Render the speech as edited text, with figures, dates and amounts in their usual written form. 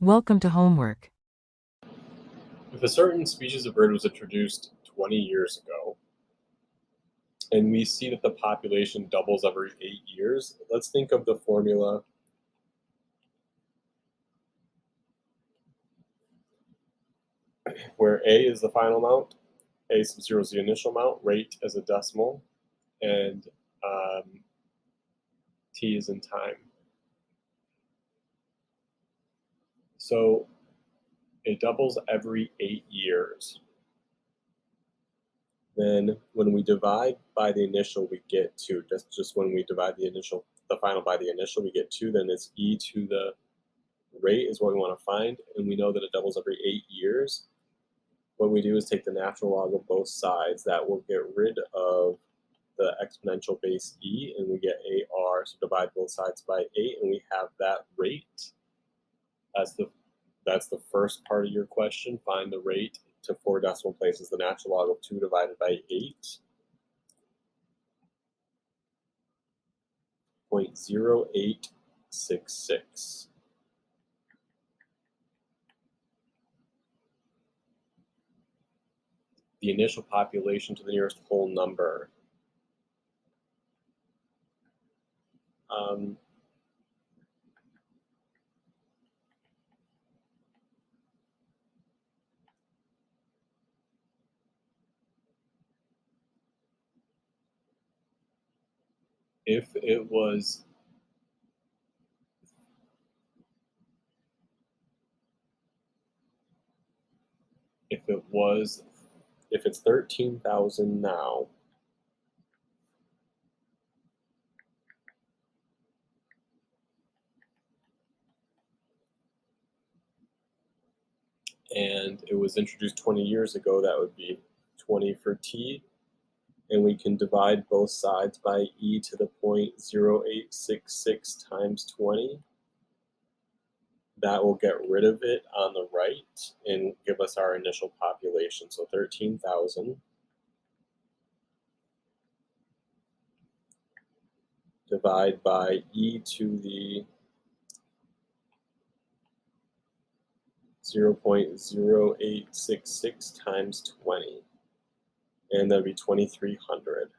Welcome to homework. If a certain species of bird was introduced 20 years ago, and we see that the population doubles every 8 years, let's think of the formula where A is the final amount, A sub 0 is the initial amount, rate as a decimal, and T is in time. So it doubles every 8 years. Then when we divide by the initial, we get 2. That's just when we divide the final by the initial, we get 2. Then it's e to the rate is what we want to find, and we know that it doubles every 8 years. What we do is take the natural log of both sides. That will get rid of the exponential base e, and we get AR. So divide both sides by 8, and we have that rate. That's the first part of your question. Find the rate to 4 decimal places. The natural log of 2 divided by 8. 0.0866. The initial population to the nearest whole number. If it's 13,000 now, and it was introduced 20 years ago, that would be 20 for t, and we can divide both sides by e to the 0.0866 times 20. That will get rid of it on the right and give us our initial population. So 13,000 divide by e to the 0.0866 times 20, and that'd be 2,300.